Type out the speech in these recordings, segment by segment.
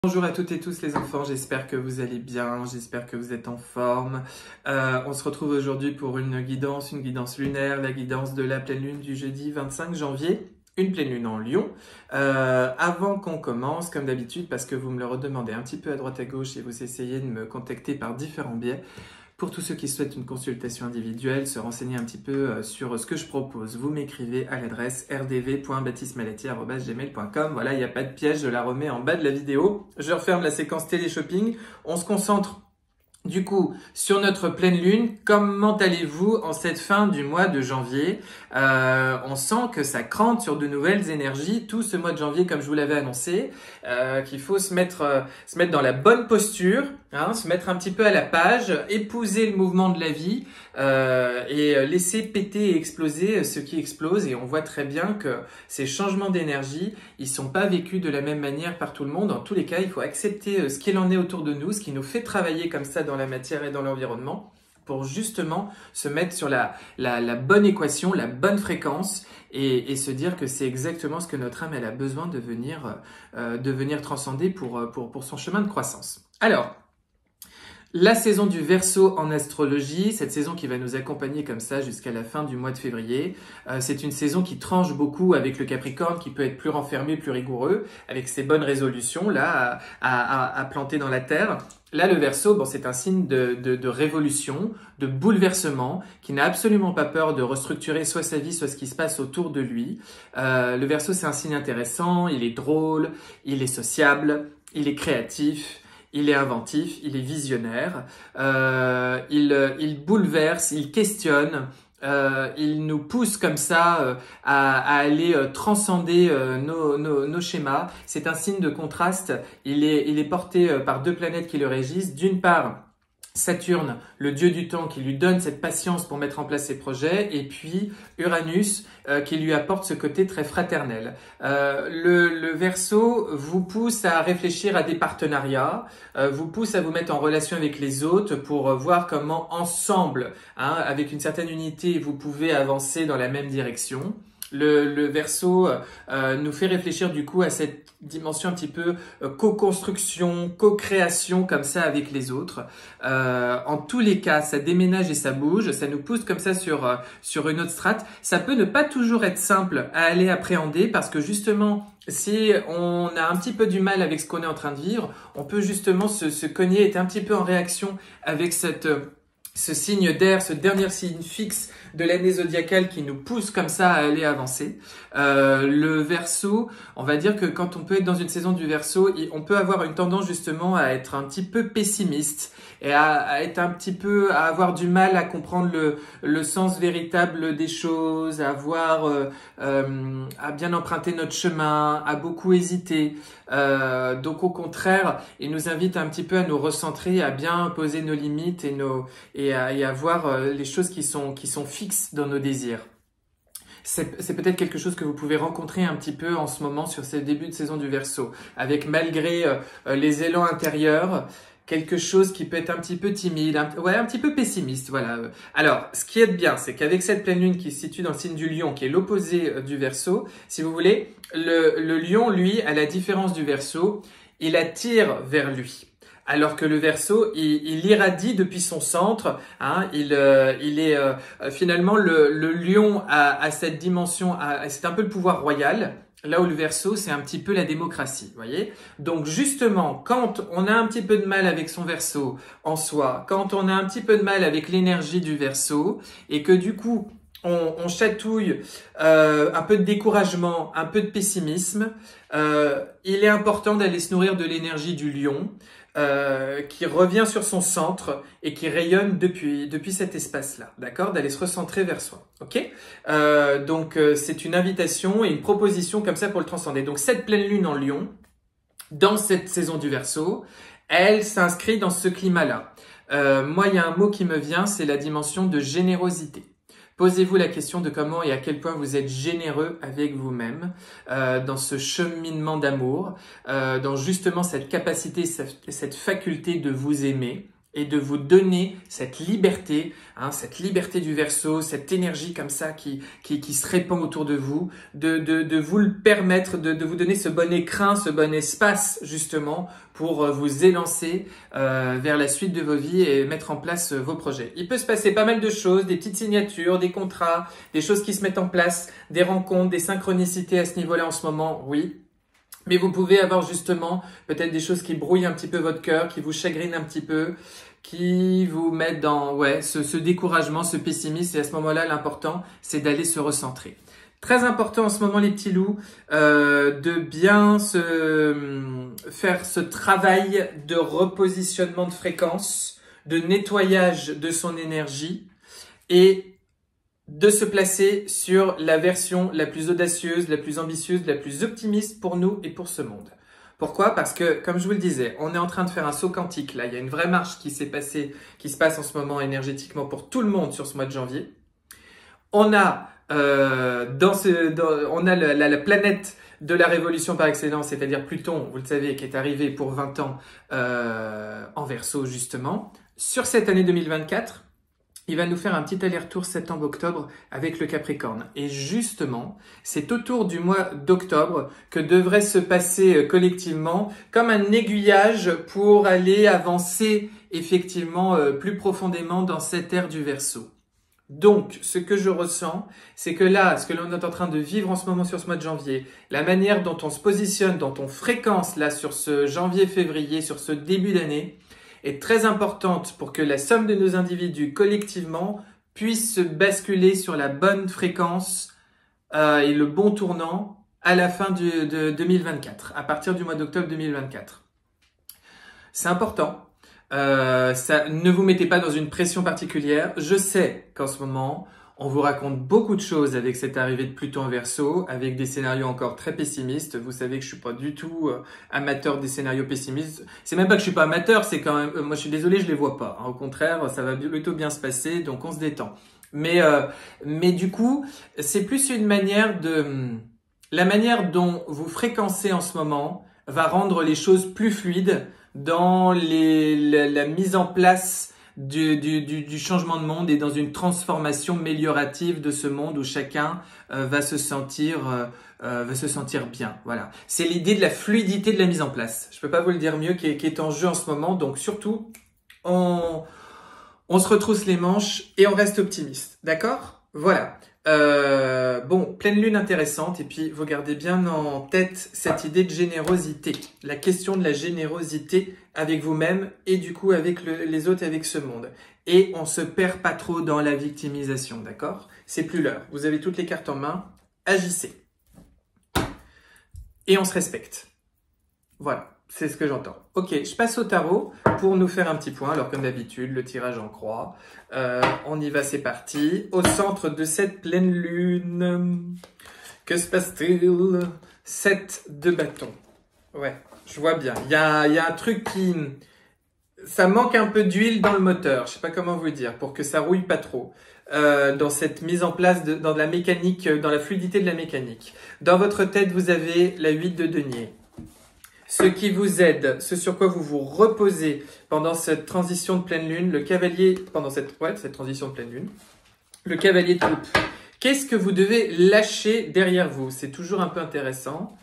Bonjour à toutes et tous les enfants, j'espère que vous allez bien, j'espère que vous êtes en forme. On se retrouve aujourd'hui pour une guidance lunaire, la guidance de la pleine lune du jeudi 25 janvier, une pleine lune en Lion. Avant qu'on commence, comme d'habitude, parce que vous me le redemandez un petit peu à droite à gauche et vous essayez de me contacter par différents biais, pour tous ceux qui souhaitent une consultation individuelle, se renseigner un petit peu sur ce que je propose, vous m'écrivez à l'adresse rdv.baptismalati@gmail.com. Voilà, il n'y a pas de piège, je la remets en bas de la vidéo. Je referme la séquence télé-shopping. On se concentre du coup sur notre pleine lune. Comment allez-vous en cette fin du mois de janvier? On sent que ça crante sur de nouvelles énergies tout ce mois de janvier, comme je vous l'avais annoncé, qu'il faut se mettre dans la bonne posture, hein, se mettre un petit peu à la page, épouser le mouvement de la vie et laisser péter et exploser ce qui explose. Et on voit très bien que ces changements d'énergie, ils sont pas vécus de la même manière par tout le monde. En tous les cas, il faut accepter ce qu'il en est autour de nous, ce qui nous fait travailler comme ça dans la matière et dans l'environnement, pour justement se mettre sur la bonne équation, la bonne fréquence et se dire que c'est exactement ce que notre âme elle a besoin de venir transcender pour son chemin de croissance. Alors, la saison du Verseau en astrologie, cette saison qui va nous accompagner comme ça jusqu'à la fin du mois de février, c'est une saison qui tranche beaucoup avec le Capricorne, qui peut être plus renfermé, plus rigoureux, avec ses bonnes résolutions là à planter dans la terre. Là, le Verseau, bon, c'est un signe de révolution, de bouleversement, qui n'a absolument pas peur de restructurer soit sa vie, soit ce qui se passe autour de lui. Le Verseau, c'est un signe intéressant, il est drôle, il est sociable, il est créatif. Il est inventif, il est visionnaire, il bouleverse, il questionne, il nous pousse comme ça à aller transcender nos schémas. C'est un signe de contraste, il est porté par deux planètes qui le régissent. D'une part, Saturne, le dieu du temps, qui lui donne cette patience pour mettre en place ses projets, et puis Uranus, qui lui apporte ce côté très fraternel. Le Verseau vous pousse à réfléchir à des partenariats, vous pousse à vous mettre en relation avec les autres pour voir comment ensemble, hein, avec une certaine unité, vous pouvez avancer dans la même direction. Le Verseau nous fait réfléchir du coup à cette dimension un petit peu co-construction, co-création comme ça avec les autres. En tous les cas, ça déménage et ça bouge, ça nous pousse comme ça sur une autre strate. Ça peut ne pas toujours être simple à aller appréhender parce que justement, si on a un petit peu du mal avec ce qu'on est en train de vivre, on peut justement se cogner, être un petit peu en réaction avec ce signe d'air, ce dernier signe fixe de l'année zodiacale qui nous pousse comme ça à aller avancer. Le Verseau, on va dire que quand on peut être dans une saison du Verseau, on peut avoir une tendance justement à être un petit peu pessimiste et à être un petit peu, à avoir du mal à comprendre le sens véritable des choses, à bien emprunter notre chemin, à beaucoup hésiter. Donc au contraire, il nous invite un petit peu à nous recentrer, à bien poser nos limites et à voir les choses qui sont fixes dans nos désirs. C'est peut-être quelque chose que vous pouvez rencontrer un petit peu en ce moment sur ces débuts de saison du Verseau, avec malgré les élans intérieurs, quelque chose qui peut être un petit peu timide, un petit peu pessimiste, voilà. Alors, ce qui est bien, c'est qu'avec cette pleine lune qui se situe dans le signe du Lion, qui est l'opposé du Verseau, si vous voulez, le Lion, lui, à la différence du Verseau, il attire vers lui. Alors que le Verseau, il irradie depuis son centre, hein, il est finalement le Lion a cette dimension, c'est un peu le pouvoir royal. Là où le Verseau, c'est un petit peu la démocratie, vous voyez. Donc justement, quand on a un petit peu de mal avec son Verseau en soi, quand on a un petit peu de mal avec l'énergie du Verseau, et que du coup, on chatouille un peu de découragement, un peu de pessimisme, il est important d'aller se nourrir de l'énergie du Lion, qui revient sur son centre et qui rayonne depuis cet espace-là, d'accord, d'aller se recentrer vers soi, ok. Donc c'est une invitation et une proposition comme ça pour le transcender. Donc cette pleine lune en Lion, dans cette saison du Verseau, elle s'inscrit dans ce climat-là. Moi, il y a un mot qui me vient, c'est la dimension de générosité. Posez-vous la question de comment et à quel point vous êtes généreux avec vous-même dans ce cheminement d'amour, dans justement cette capacité, cette faculté de vous aimer et de vous donner cette liberté du Verseau, cette énergie comme ça qui se répand autour de vous, de vous le permettre, de vous donner ce bon écrin, ce bon espace justement pour vous élancer vers la suite de vos vies et mettre en place vos projets. Il peut se passer pas mal de choses, des petites signatures, des contrats, des choses qui se mettent en place, des rencontres, des synchronicités à ce niveau-là en ce moment, oui. Mais vous pouvez avoir justement peut-être des choses qui brouillent un petit peu votre cœur, qui vous chagrinent un petit peu, qui vous mettent dans ce découragement, ce pessimisme. Et à ce moment-là, l'important, c'est d'aller se recentrer. Très important en ce moment, les petits loups, de bien faire ce travail de repositionnement de fréquence, de nettoyage de son énergie et de se placer sur la version la plus audacieuse, la plus ambitieuse, la plus optimiste pour nous et pour ce monde. Pourquoi? Parce que, comme je vous le disais, on est en train de faire un saut quantique. Là, il y a une vraie marche qui se passe en ce moment énergétiquement pour tout le monde sur ce mois de janvier. On a la planète de la révolution par excellence, c'est-à-dire Pluton, vous le savez, qui est arrivé pour 20 ans en Verseau justement. Sur cette année 2024, il va nous faire un petit aller-retour septembre-octobre avec le Capricorne. Et justement, c'est autour du mois d'octobre que devrait se passer collectivement comme un aiguillage pour aller avancer effectivement plus profondément dans cette ère du Verseau. Donc, ce que je ressens, c'est que là, ce que l'on est en train de vivre en ce moment sur ce mois de janvier, la manière dont on se positionne, dont on fréquence là sur ce janvier-février, sur ce début d'année, est très importante pour que la somme de nos individus collectivement puisse se basculer sur la bonne fréquence et le bon tournant à la fin de 2024, à partir du mois d'octobre 2024. C'est important. Ne vous mettez pas dans une pression particulière. Je sais qu'en ce moment, on vous raconte beaucoup de choses avec cette arrivée de Pluton en Verseau, avec des scénarios encore très pessimistes. Vous savez que je suis pas du tout amateur des scénarios pessimistes. C'est même pas que je suis pas amateur, c'est quand même, moi je suis désolé, je les vois pas. Au contraire, ça va plutôt bien se passer, donc on se détend. Mais du coup, c'est plus une manière la manière dont vous fréquencez en ce moment va rendre les choses plus fluides dans la mise en place du changement de monde et dans une transformation améliorative de ce monde où chacun va se sentir bien. Voilà. C'est l'idée de la fluidité de la mise en place. Je peux pas vous le dire mieux qui est en jeu en ce moment. Donc surtout, on se retrousse les manches et on reste optimiste. D'accord? Voilà. Bon, pleine lune intéressante et puis vous gardez bien en tête cette idée de générosité, la question de la générosité avec vous-même et du coup avec les autres et avec ce monde. Et on se perd pas trop dans la victimisation, d'accord? C'est plus l'heure. Vous avez toutes les cartes en main, agissez. Et on se respecte. Voilà. C'est ce que j'entends. Ok, je passe au tarot pour nous faire un petit point. Alors comme d'habitude, le tirage en croix. On y va, c'est parti. Au centre de cette pleine lune, que se passe-t-il? 7 de bâton. Ouais, je vois bien. Il y a un truc qui... Ça manque un peu d'huile dans le moteur. Je sais pas comment vous dire, pour que ça rouille pas trop. Dans cette mise en place dans la mécanique, dans la fluidité de la mécanique. Dans votre tête, vous avez la 8 de denier. Ce qui vous aide, ce sur quoi vous vous reposez pendant cette transition de pleine lune, le cavalier, pendant cette transition de pleine lune, le cavalier de coupe. Qu'est-ce que vous devez lâcher derrière vous? C'est toujours un peu intéressant.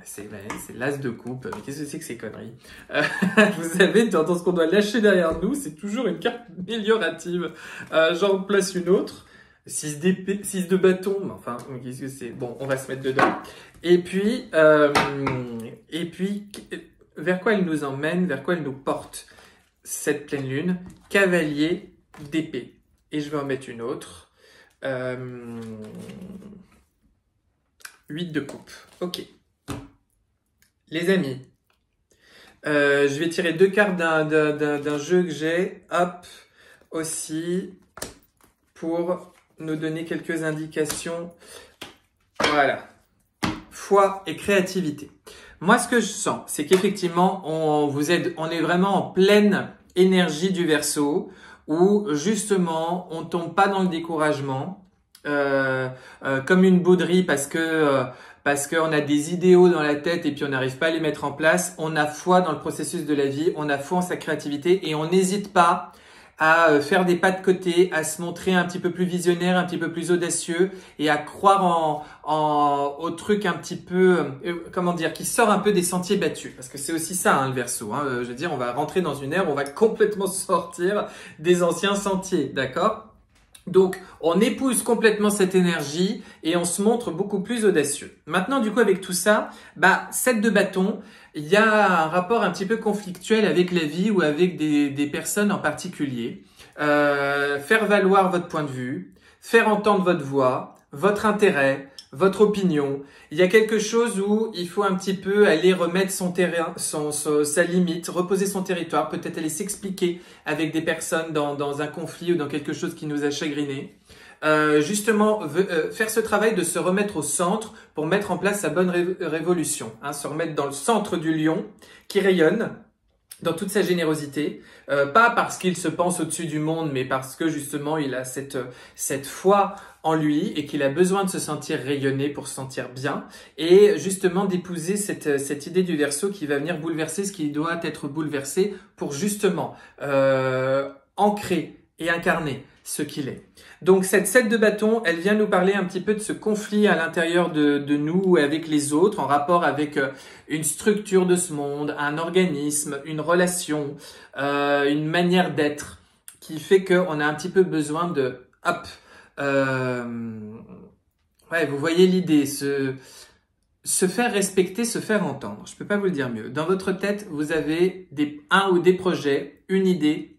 C'est l'as de coupe. Mais qu'est-ce que c'est que ces conneries? Vous savez, dans ce qu'on doit lâcher derrière nous, c'est toujours une carte améliorative. J'en place une autre. 6 d'épée, 6 de bâton, mais enfin, qu'est-ce que c'est? Bon, on va se mettre dedans. Et puis, vers quoi elle nous emmène, vers quoi elle nous porte, cette pleine lune? Cavalier d'épée. Et je vais en mettre une autre. 8 de coupe. Ok. Les amis, je vais tirer 2 cartes d'un jeu que j'ai. Hop, aussi, pour nous donner quelques indications. Voilà. Foi et créativité. Moi, ce que je sens, c'est qu'effectivement, on est vraiment en pleine énergie du Verseau, où justement, on tombe pas dans le découragement, comme une bouderie parce que parce qu'on a des idéaux dans la tête et puis on n'arrive pas à les mettre en place. On a foi dans le processus de la vie, on a foi en sa créativité et on n'hésite pas à faire des pas de côté, à se montrer un petit peu plus visionnaire, un petit peu plus audacieux et à croire au truc un petit peu, comment dire, qui sort un peu des sentiers battus. Parce que c'est aussi ça, hein, le Verseau. Hein. Je veux dire, on va rentrer dans une ère où on va complètement sortir des anciens sentiers, d'accord ? Donc, on épouse complètement cette énergie et on se montre beaucoup plus audacieux. Maintenant, du coup, avec tout ça, 7 de bâton, il y a un rapport un petit peu conflictuel avec la vie ou avec des personnes en particulier. Faire valoir votre point de vue, faire entendre votre voix, votre intérêt, votre opinion. Il y a quelque chose où il faut un petit peu aller remettre son terrain, sa limite, reposer son territoire, peut-être aller s'expliquer avec des personnes dans un conflit ou dans quelque chose qui nous a chagriné. Justement, faire ce travail de se remettre au centre pour mettre en place sa bonne révolution. Hein, se remettre dans le centre du lion qui rayonne dans toute sa générosité, pas parce qu'il se pense au-dessus du monde, mais parce que justement il a cette foi en lui et qu'il a besoin de se sentir rayonné pour se sentir bien, et justement d'épouser cette idée du Verseau qui va venir bouleverser ce qui doit être bouleversé pour justement ancrer et incarner ce qu'il est. Donc cette 7 de bâton, elle vient nous parler un petit peu de ce conflit à l'intérieur de nous avec les autres, en rapport avec une structure de ce monde, un organisme, une relation, une manière d'être, qui fait qu'on a un petit peu besoin de... vous voyez l'idée, se faire respecter, se faire entendre. Je peux pas vous le dire mieux. Dans votre tête, vous avez un ou des projets, une idée,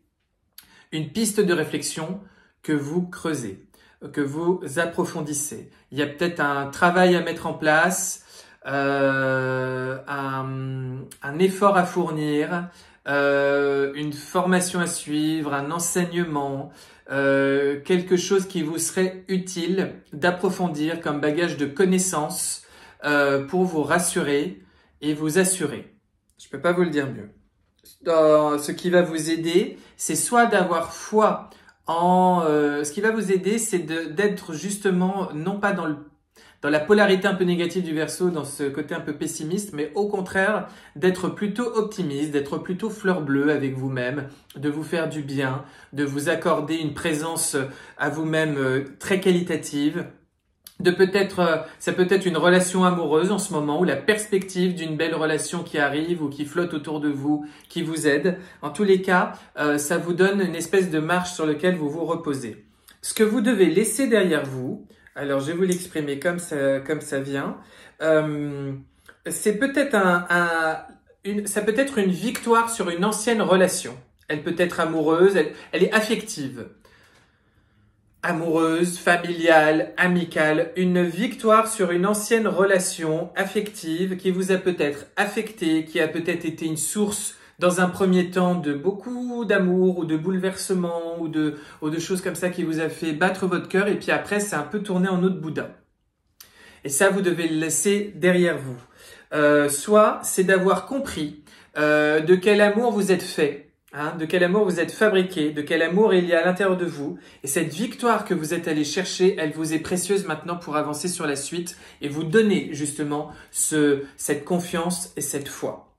une piste de réflexion que vous creusez, que vous approfondissez. Il y a peut-être un travail à mettre en place, un effort à fournir, une formation à suivre, un enseignement, quelque chose qui vous serait utile d'approfondir comme bagage de connaissances pour vous rassurer et vous assurer. Je peux pas vous le dire mieux. Ce qui va vous aider, c'est soit d'avoir foi ce qui va vous aider, c'est d'être justement, non pas dans la polarité un peu négative du Verseau, dans ce côté un peu pessimiste, mais au contraire, d'être plutôt optimiste, d'être plutôt fleur bleue avec vous-même, de vous faire du bien, de vous accorder une présence à vous-même très qualitative. Ça peut être une relation amoureuse en ce moment, ou la perspective d'une belle relation qui arrive ou qui flotte autour de vous, qui vous aide. En tous les cas, ça vous donne une espèce de marche sur laquelle vous vous reposez. Ce que vous devez laisser derrière vous, alors je vais vous l'exprimer comme ça vient, c'est peut-être ça peut être une victoire sur une ancienne relation. Elle peut être amoureuse, elle est affective. Amoureuse, familiale, amicale, une victoire sur une ancienne relation affective qui vous a peut-être affecté, qui a peut-être été une source dans un premier temps de beaucoup d'amour ou de bouleversement ou de choses comme ça qui vous a fait battre votre cœur, et puis après c'est un peu tourné en eau de boudin. Et ça, vous devez le laisser derrière vous. Soit c'est d'avoir compris de quel amour vous êtes fait. De quel amour vous êtes fabriqué, de quel amour il y a à l'intérieur de vous. Et cette victoire que vous êtes allé chercher, elle vous est précieuse maintenant pour avancer sur la suite et vous donner justement cette confiance et cette foi.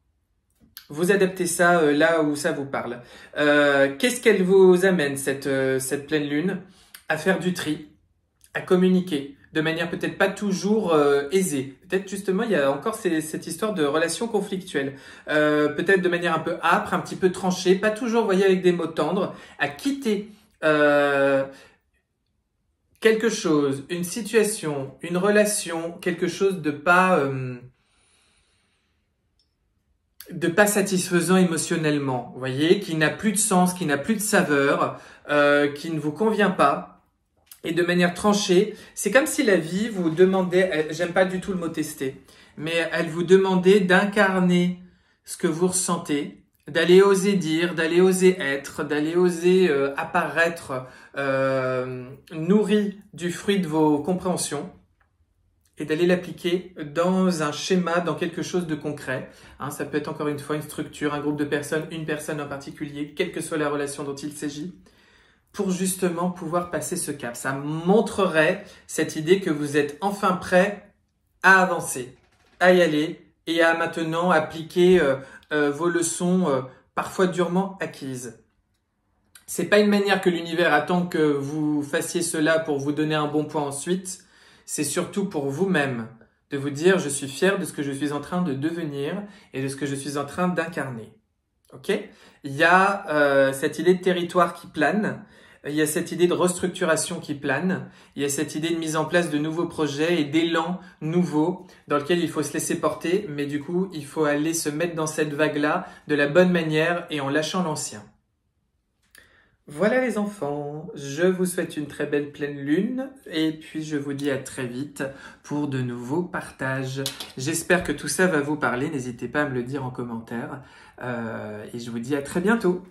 Vous adaptez ça là où ça vous parle. Qu'est-ce qu'elle vous amène, cette pleine lune? À faire du tri, à communiquer de manière peut-être pas toujours aisée. Peut-être justement, il y a encore cette histoire de relations conflictuelles. Peut-être de manière un peu âpre, un petit peu tranchée, pas toujours, vous voyez, avec des mots tendres, à quitter quelque chose, une situation, une relation, quelque chose de pas satisfaisant émotionnellement, vous voyez, qui n'a plus de sens, qui n'a plus de saveur, qui ne vous convient pas. Et de manière tranchée, c'est comme si la vie vous demandait, j'aime pas du tout le mot tester, mais elle vous demandait d'incarner ce que vous ressentez, d'aller oser dire, d'aller oser être, d'aller oser apparaître nourri du fruit de vos compréhensions et d'aller l'appliquer dans un schéma, dans quelque chose de concret. Ça peut être encore une fois une structure, un groupe de personnes, une personne en particulier, quelle que soit la relation dont il s'agit, pour justement pouvoir passer ce cap. Ça montrerait cette idée que vous êtes enfin prêt à avancer, à y aller et à maintenant appliquer vos leçons parfois durement acquises. C'est pas une manière que l'univers attend que vous fassiez cela pour vous donner un bon point ensuite. C'est surtout pour vous-même de vous dire je suis fier de ce que je suis en train de devenir et de ce que je suis en train d'incarner. Ok? Il y a cette idée de territoire qui plane. Il y a cette idée de restructuration qui plane. Il y a cette idée de mise en place de nouveaux projets et d'élan nouveaux dans lequel il faut se laisser porter. Mais du coup, il faut aller se mettre dans cette vague-là de la bonne manière et en lâchant l'ancien. Voilà les enfants, je vous souhaite une très belle pleine lune et puis je vous dis à très vite pour de nouveaux partages. J'espère que tout ça va vous parler, n'hésitez pas à me le dire en commentaire et je vous dis à très bientôt.